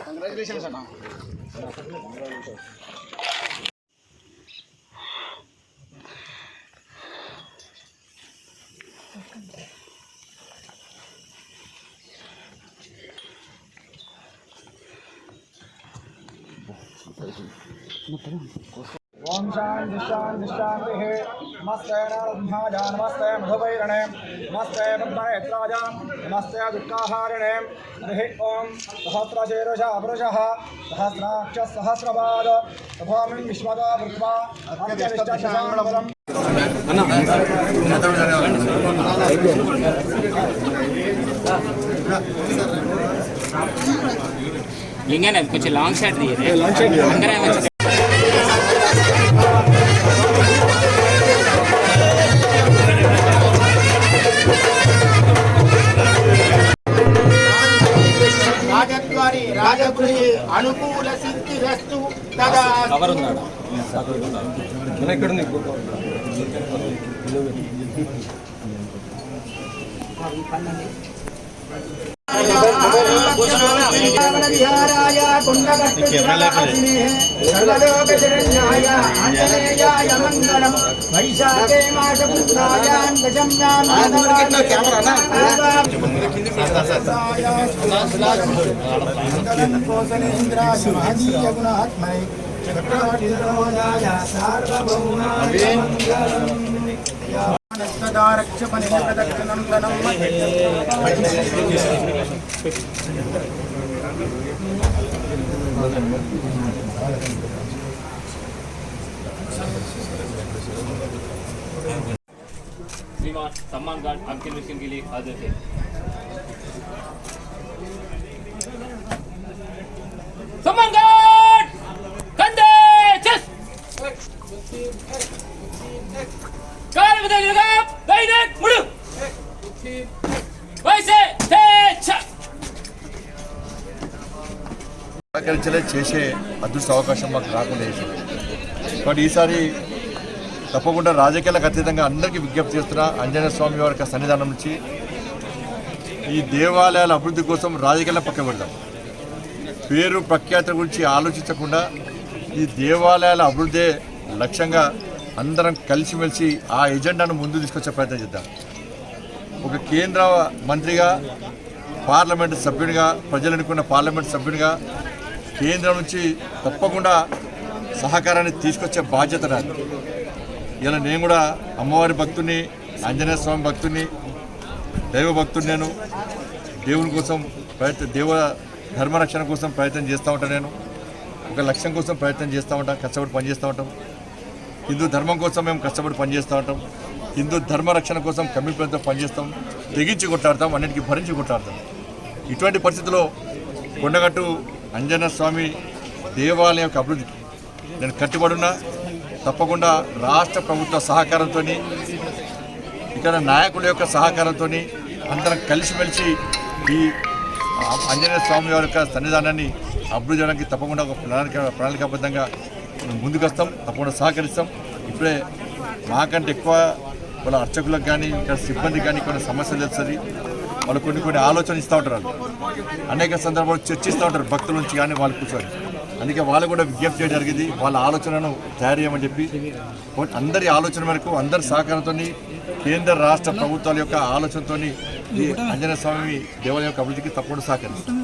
Congratulations, Anna. Om Shanti शांति शांति है नमस्ते नारदध्वजा नमस्ते मधुवैरणे नमस्ते पद्मनेत्राजा नमस्ते दुःखाहारिणे हरि ओम सहस्रशीर्षः पुरुषः सहस्राक्षः सहस्रपाद तथामिं विश्वदा भूत्वा अत्यविष्टशताङ्गबलम् लिंगन कुछ लॉन्ग शॉट दिए अंदर రాజగురి అనుకూల సిద్ధిరస్తు తదా కవర్ ఉన్నాడు మన ఇక్కడ ఉంది విహారాయ కుండగట్టునివాసినే సర్వలోక శరణ్యాయ ఆంజనేయాయ మంగళం వైశాఖే మాసపుత్రాయాం దశమ్యాం కెమెరానా పోషణేంద్రాయ మహదీయ గుణాత్మై చక్రవర్తిరోజాయ సార్వభౌమాయ రక్షపని ప్రదక్షిణం ధనం सम्मान कार्ड आपके मिशन के लिए हाजिर है। सम्मान कार्ड कंधे चेस्ट काल बदलेगा दाहिने मुड़ वैसे చేసే అదృష్ట అవకాశం మాకు రాకుండా చేసింది. కాబట్టి ఈసారి తప్పకుండా రాజకీయాలకు అతీతంగా అందరికీ విజ్ఞప్తి చేస్తున్నా, ఆంజనేయ స్వామి వారి సన్నిధానం నుంచి ఈ దేవాలయాల అభివృద్ధి కోసం రాజకీయాలను పక్కన పెడదాం. పేరు ప్రఖ్యాత గురించి ఆలోచించకుండా ఈ దేవాలయాల అభివృద్ధి లక్ష్యంగా అందరం కలిసిమెలిసి ఆ ఎజెండాను ముందు తీసుకొచ్చే ప్రయత్నం చేద్దాం. ఒక కేంద్ర మంత్రిగా, పార్లమెంటు సభ్యునిగా, ప్రజలు ఎన్నుకున్న పార్లమెంటు సభ్యునిగా కేంద్రం నుంచి తప్పకుండా సహకారాన్ని తీసుకొచ్చే బాధ్యత నాది. ఇలా నేను కూడా అమ్మవారి భక్తుని, ఆంజనేయ స్వామి భక్తుని, దైవ భక్తుని. నేను దేవుని కోసం దేవ ధర్మరక్షణ కోసం ప్రయత్నం చేస్తూ ఉంటాను. నేను ఒక లక్ష్యం కోసం ప్రయత్నం చేస్తూ ఉంటాం, కష్టపడి పనిచేస్తూ ఉంటాం. హిందూ ధర్మం కోసం మేము కష్టపడి పనిచేస్తూ ఉంటాం. హిందూ ధర్మరక్షణ కోసం కమిట్మెంట్తో పనిచేస్తాం, తెగించి కొట్లాడతాం, అన్నిటికీ భరించి కొట్లాడతాం. ఇటువంటి పరిస్థితుల్లో కొండగట్టు ఆంజనేయ స్వామి దేవాలయం యొక్క అభివృద్ధికి నేను కట్టుబడున్నా. తప్పకుండా రాష్ట్ర ప్రభుత్వ సహకారంతో, ఇక్కడ నాయకుల యొక్క సహకారంతో అందరం కలిసిమెలిసి ఈ ఆంజనేయ స్వామి వారి యొక్క సన్నిధానాన్ని అభివృద్ధి చేయడానికి తప్పకుండా ఒక ప్రణాళికాబద్ధంగా ముందుకు వస్తాం, తప్పకుండా సహకరిస్తాం. ఇప్పుడే మాకంటే ఎక్కువ వాళ్ళ అర్చకులకు కానీ, ఇక్కడ సిబ్బంది కానీ కొన్ని సమస్యలు తెలుస్తుంది. వాళ్ళు కొన్ని ఆలోచన ఇస్తూ ఉంటారు. వాళ్ళు అనేక సందర్భాలు చర్చిస్తూ ఉంటారు భక్తుల నుంచి కానీ వాళ్ళు కూర్చొని. అందుకే వాళ్ళు కూడా విజ్ఞప్తి చేయడం జరిగింది, వాళ్ళ ఆలోచనను తయారు చేయమని చెప్పి. అందరి ఆలోచన మేరకు, అందరి సహకారంతో, కేంద్ర రాష్ట్ర ప్రభుత్వాల యొక్క ఆలోచనతో ఈ ఆంజనేయ స్వామి దేవాలయం యొక్క అభివృద్ధికి తప్పకుండా సహకరిస్తాం.